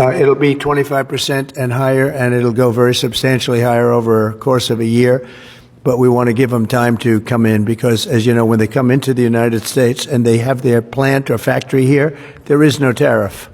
It'll be 25% and higher, and it'll go very substantially higher over a course of a year. But we want to give them time to come in because, as you know, when they come into the United States and they have their plant or factory here, there is no tariff.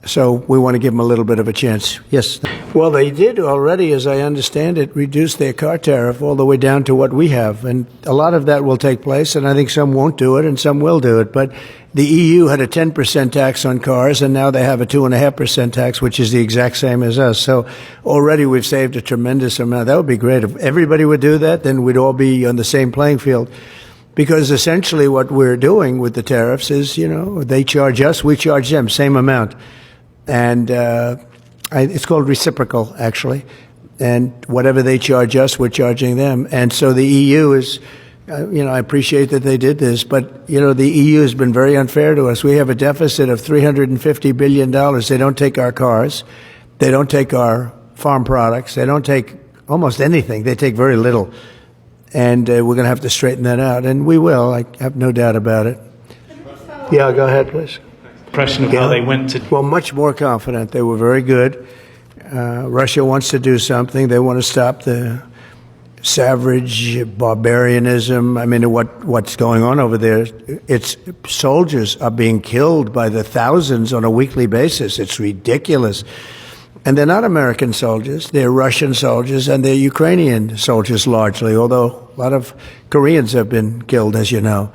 So we want to give them a little bit of a chance. Yes. Well, they did already, as I understand it, reduce their car tariff all the way down to what we have. And a lot of that will take place, and I think some won't do it and some will do it. But the EU had a 10% tax on cars, and now they have a 2.5% tax, which is the exact same as us. So already we've saved a tremendous amount. That would be great. If everybody would do that, then we'd all be on the same playing field. Because essentially what we're doing with the tariffs is, you know, they charge us, we charge them, same amount. And it's called reciprocal, actually. And whatever they charge us, we're charging them. And so the EU is, I appreciate that they did this, but, the EU has been very unfair to us. We have a deficit of $350 billion. They don't take our cars. They don't take our farm products. They don't take almost anything. They take very little. And we're going to have to straighten that out. And we will. I have no doubt about it. Yeah, go ahead, please. Impression of how they went to... Well, much more confident. They were very good. Russia wants to do something. They want to stop the savage barbarianism. I mean, what's going on over there? It's soldiers are being killed by the thousands on a weekly basis. It's ridiculous. And they're not American soldiers. They're Russian soldiers and they're Ukrainian soldiers largely, although a lot of Koreans have been killed, as you know.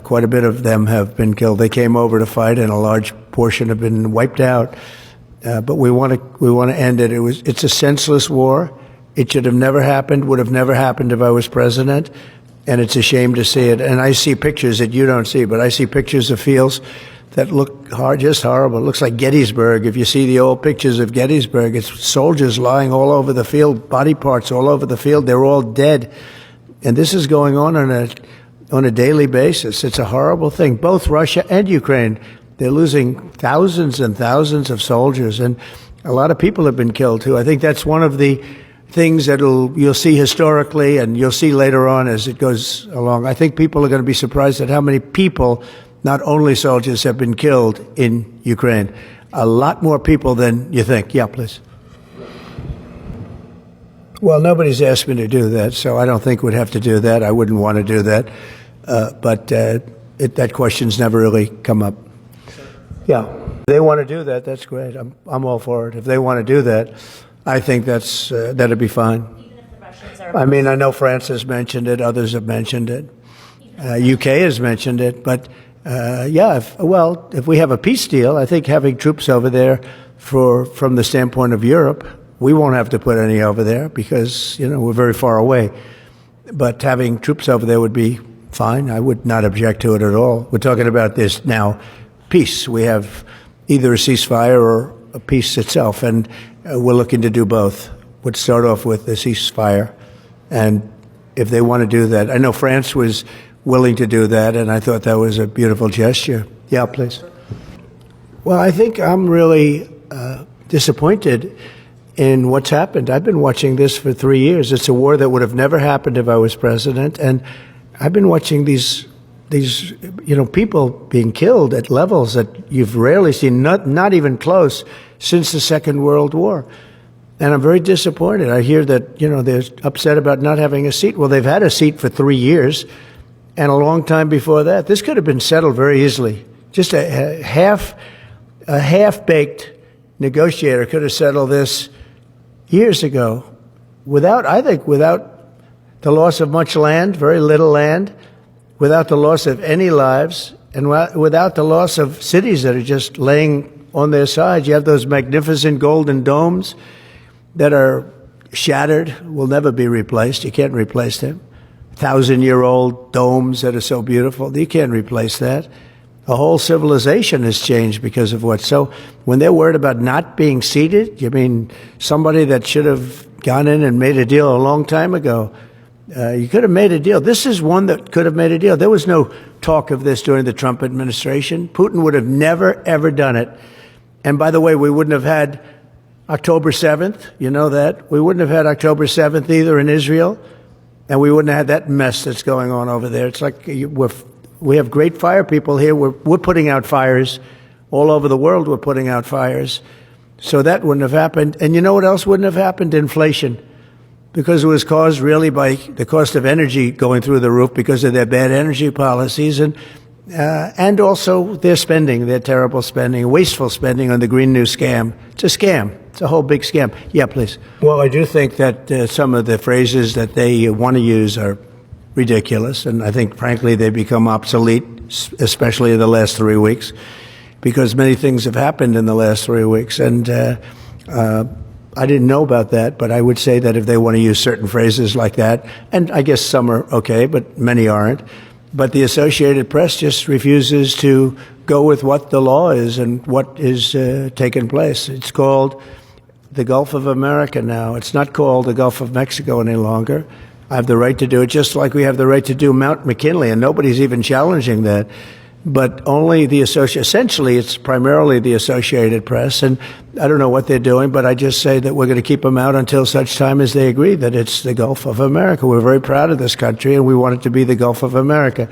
Quite a bit of them have been killed. They came over to fight, and a large portion have been wiped out. But we want to end it. It's a senseless war. It should have never happened. Would have never happened if I was president. And it's a shame to see it. And I see pictures that you don't see, but I see pictures of fields that look just horrible. It looks like Gettysburg. If you see the old pictures of Gettysburg, it's soldiers lying all over the field, body parts all over the field. They're all dead. And this is going on a daily basis. It's a horrible thing. Both Russia and Ukraine, they're losing thousands and thousands of soldiers, and a lot of people have been killed too. I think that's one of the things that you'll see historically, and you'll see later on as it goes along. I think people are going to be surprised at how many people, not only soldiers, have been killed in Ukraine. A lot more people than you think. Yeah, please. Well, nobody's asked me to do that, so I don't think we'd have to do that. I wouldn't want to do that. But that question's never really come up. Yeah, if they want to do that, that's great. I'm all for it. If they want to do that, I think that'd be fine. Even if the Russians are... I mean, I know France has mentioned it. Others have mentioned it. UK has mentioned it. But, if we have a peace deal, I think having troops over there from the standpoint of Europe, we won't have to put any over there because, we're very far away. But having troops over there would be fine. I would not object to it at all. We're talking about this now, peace. We have either a ceasefire or a peace itself, and we're looking to do both. We'd start off with the ceasefire, and if they want to do that, I know France was willing to do that, and I thought that was a beautiful gesture. Yeah, please. Well, I think I'm really disappointed in what's happened. I've been watching this for 3 years. It's a war that would have never happened if I was president, and I've been watching these people being killed at levels that you've rarely seen, not even close, since the Second World War. And I'm very disappointed. I hear that, they're upset about not having a seat. Well, they've had a seat for 3 years and a long time before that. This could have been settled very easily. Just a half-baked negotiator could have settled this years ago without the loss of much land, very little land, without the loss of any lives, and without the loss of cities that are just laying on their sides. You have those magnificent golden domes that are shattered, will never be replaced. You can't replace them. 1,000-year-old domes that are so beautiful, you can't replace that. The whole civilization has changed because of what. So when they're worried about not being seated, you mean somebody that should have gone in and made a deal a long time ago. You could have made a deal. This is one that could have made a deal. There was no talk of this during the Trump administration. Putin would have never, ever done it. And by the way, we wouldn't have had October 7th. You know that. We wouldn't have had October 7th either in Israel. And we wouldn't have had that mess that's going on over there. It's like we have great fire people here. We're putting out fires all over the world were putting out fires. So that wouldn't have happened. And you know what else wouldn't have happened? Inflation. Because it was caused really by the cost of energy going through the roof because of their bad energy policies and also their spending, their terrible spending, wasteful spending on the Green New scam. It's a scam. It's a whole big scam. Yeah, please. Well, I do think that some of the phrases that they want to use are ridiculous, and I think, frankly, they become obsolete, especially in the last 3 weeks, because many things have happened in the last 3 weeks. And I didn't know about that, but I would say that if they want to use certain phrases like that, and I guess some are okay, but many aren't, but the Associated Press just refuses to go with what the law is and what is taking place. It's called the Gulf of America now. It's not called the Gulf of Mexico any longer. I have the right to do it, just like we have the right to do Mount McKinley, and nobody's even challenging that. But only essentially, it's primarily the Associated Press, and I don't know what they're doing, but I just say that we're going to keep them out until such time as they agree that it's the Gulf of America. We're very proud of this country, and we want it to be the Gulf of America.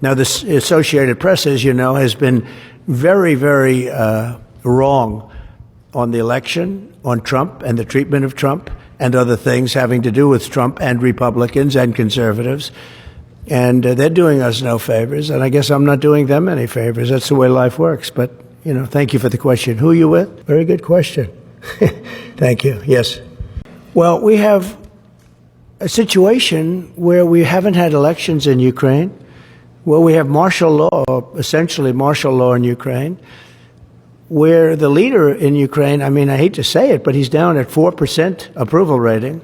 Now, the Associated Press, as you know, has been very, very wrong on the election, on Trump and the treatment of Trump and other things having to do with Trump and Republicans and conservatives. And they're doing us no favors, and I guess I'm not doing them any favors. That's the way life works. But, thank you for the question. Who are you with? Very good question. Thank you. Yes. Well, we have a situation where we haven't had elections in Ukraine, where we have martial law, essentially martial law in Ukraine, where the leader in Ukraine, I hate to say it, but he's down at 4% approval rating,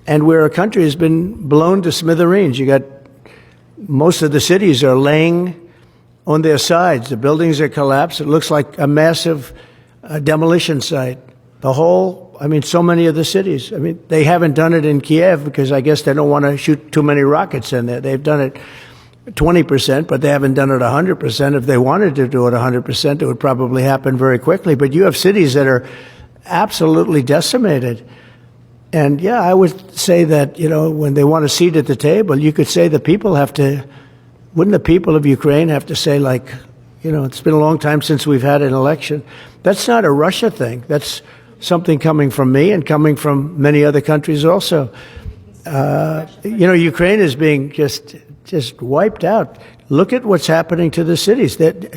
and where a country has been blown to smithereens. You got most of the cities are laying on their sides. The buildings are collapsed. It looks like a massive demolition site. So many of the cities. They haven't done it in Kiev because I guess they don't want to shoot too many rockets in there. They've done it 20%, but they haven't done it 100%. If they wanted to do it 100%, it would probably happen very quickly. But you have cities that are absolutely decimated. And yeah, I would say that, when they want a seat at the table, you could say the people wouldn't the people of Ukraine have to say, it's been a long time since we've had an election. That's not a Russia thing. That's something coming from me and coming from many other countries also. Ukraine is being just wiped out. Look at what's happening to the cities. There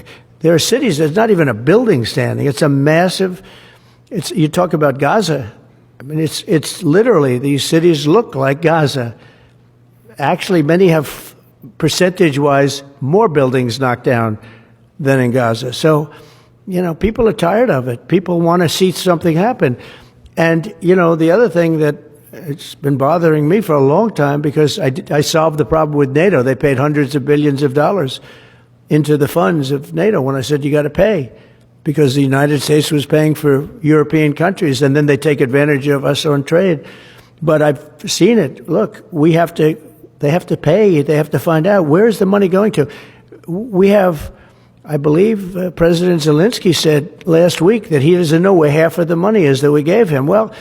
are cities, there's not even a building standing. It's a massive, you talk about Gaza. It's literally, these cities look like Gaza. Actually, many have, percentage-wise, more buildings knocked down than in Gaza. So, people are tired of it. People want to see something happen. And, the other thing that it's been bothering me for a long time, because I solved the problem with NATO. They paid hundreds of billions of dollars into the funds of NATO when I said, you got to pay, because the United States was paying for European countries, and then they take advantage of us on trade. But I've seen it. Look, they have to pay. They have to find out, where's the money going to? We have, I believe, President Zelensky said last week that he doesn't know where half of the money is that we gave him. Well,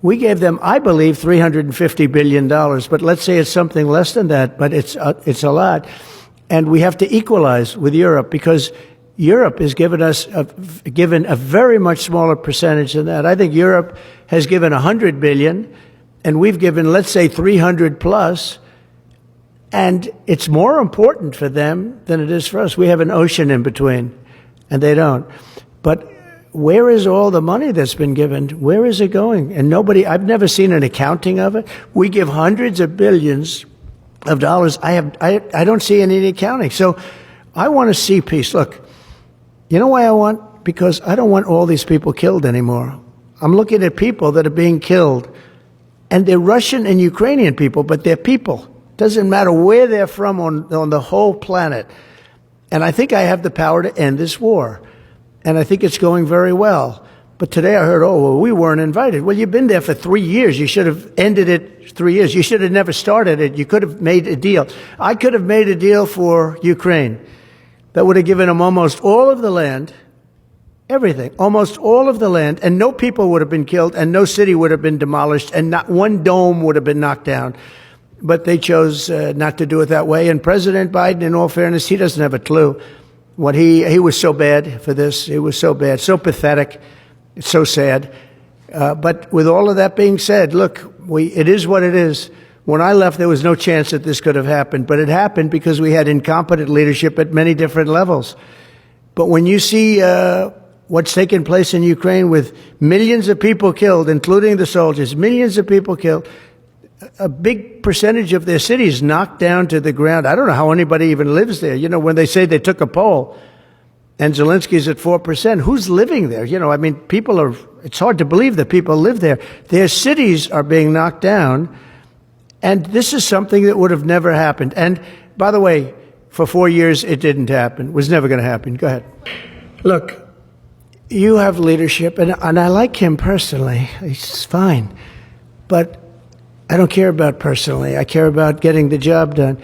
we gave them, I believe, $350 billion, but let's say it's something less than that, but it's a lot. And we have to equalize with Europe, because Europe has given a very much smaller percentage than that. I think Europe has given $100 billion, and we've given, let's say, 300 plus, and it's more important for them than it is for us. We have an ocean in between, and they don't. But where is all the money that's been given? Where is it going? And I've never seen an accounting of it. We give hundreds of billions of dollars. I don't see any accounting. So I want to see peace. Look, you know why I want? Because I don't want all these people killed anymore. I'm looking at people that are being killed, and they're Russian and Ukrainian people, but they're people. Doesn't matter where they're from on the whole planet. And I think I have the power to end this war. And I think it's going very well. But today I heard, we weren't invited. Well, you've been there for 3 years. You should have ended it 3 years. You should have never started it. You could have made a deal. I could have made a deal for Ukraine that would have given them almost all of the land, everything, almost all of the land, and no people would have been killed, and no city would have been demolished, and not one dome would have been knocked down. But they chose not to do it that way. And President Biden, in all fairness, he doesn't have a clue. What he was so bad for this. He was so bad, so pathetic, so sad. But with all of that being said, look, it is what it is. When I left, there was no chance that this could have happened, but it happened because we had incompetent leadership at many different levels. But when you see what's taken place in Ukraine with millions of people killed, including the soldiers, millions of people killed, a big percentage of their cities knocked down to the ground. I don't know how anybody even lives there. You know, when they say they took a poll and Zelensky's at 4%, who's living there? You know, I mean, it's hard to believe that people live there. Their cities are being knocked down. And this is something that would have never happened. And by the way, for 4 years, it didn't happen. It was never going to happen. Go ahead. Look, you have leadership, and I like him personally. He's fine. But I don't care about personally. I care about getting the job done.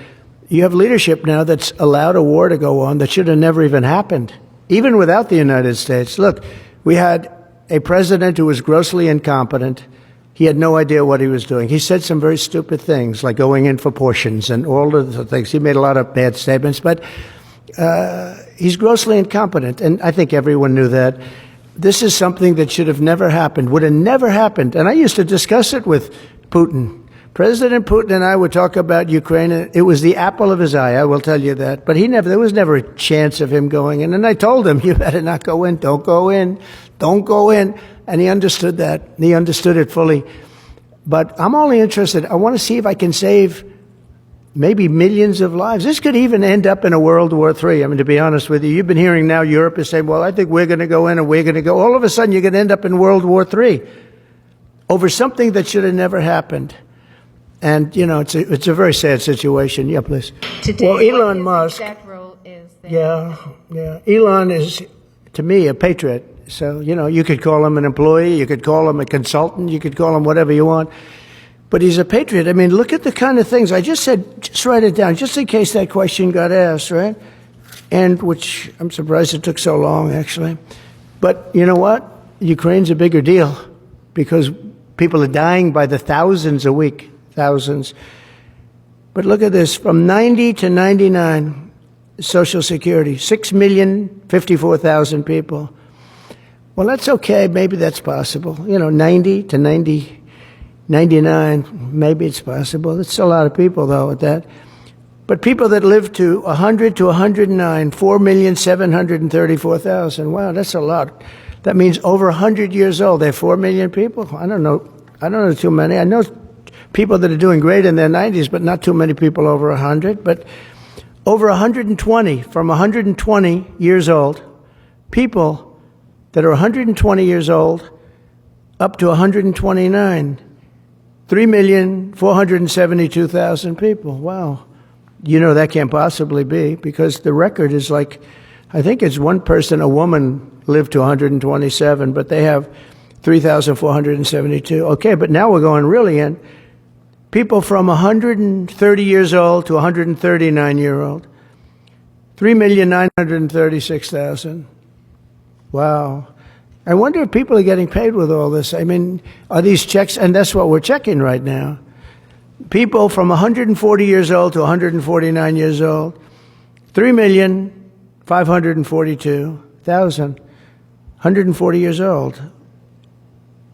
You have leadership now that's allowed a war to go on that should have never even happened, even without the United States. Look, we had a president who was grossly incompetent. He had no idea what he was doing. He said some very stupid things, like going in for portions and all of the things. He made a lot of bad statements, but he's grossly incompetent, and I think everyone knew that. This is something that should have never happened, would have never happened. And I used to discuss it with Putin. President Putin and I would talk about Ukraine. It was the apple of his eye, I will tell you that. But there was never a chance of him going in. And I told him, you better not go in. Don't go in. Don't go in. And he understood that. He understood it fully. But I'm only interested. I want to see if I can save maybe millions of lives. This could even end up in a World War III. I mean, to be honest with you, you've been hearing now Europe is saying, well, I think we're going to go in and we're going to go. All of a sudden, you're going to end up in World War III over something that should have never happened. And, you know, it's a very sad situation. Yeah, please. Today, well, Elon Musk. Exact role is there? Yeah. Elon is, to me, a patriot. So, you know, you could call him an employee, you could call him a consultant, you could call him whatever you want. But he's a patriot. I mean, look at the kind of things. I just said, just write it down, just in case that question got asked, right? And which I'm surprised it took so long, actually. But you know what? Ukraine's a bigger deal because people are dying by the thousands a week, thousands. But look at this, from 90 to 99, Social Security, 6,054,000 people. Well, that's okay. Maybe that's possible. You know, 90 to 99, maybe it's possible. It's a lot of people, though, at that. But people that live to 100 to 109, 4,734,000. Wow, that's a lot. That means over 100 years old. They're 4 million people. I don't know too many. I know people that are doing great in their 90s, but not too many people over 100. But over 120, from 120 years old, people that are 120 years old up to 129, 3,472,000 people. Wow. You know, that can't possibly be because the record is like, I think it's one person, a woman, lived to 127, but they have 3,472. Okay, but now we're going really in. People from 130 years old to 139-year-old, 3,936,000. Wow. I wonder if people are getting paid with all this. I mean, are these checks? And that's what we're checking right now. People from 140 years old to 149 years old, 3,542,000, 140 years old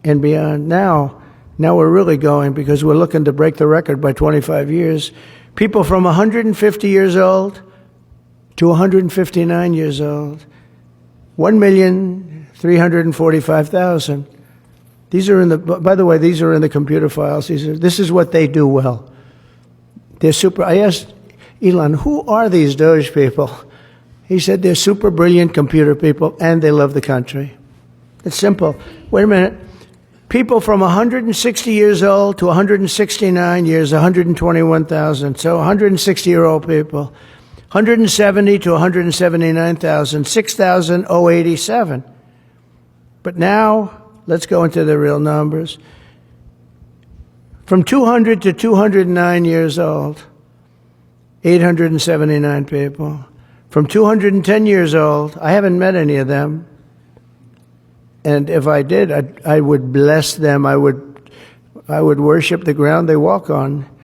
and beyond. Now we're really going because we're looking to break the record by 25 years. People from 150 years old to 159 years old, 1,345,000. These are in the, by the way, these are in the computer files. This is what they do well. They're super. I asked Elon, who are these Doge people? He said they're super brilliant computer people and they love the country. It's simple. Wait a minute. People from 160 years old to 169 years, 121,000. So 160-year-old people. 170 to 179,000, 6,087. But now, let's go into the real numbers. From 200 to 209 years old, 879 people. From 210 years old, I haven't met any of them. And if I did, I would bless them. I would worship the ground they walk on.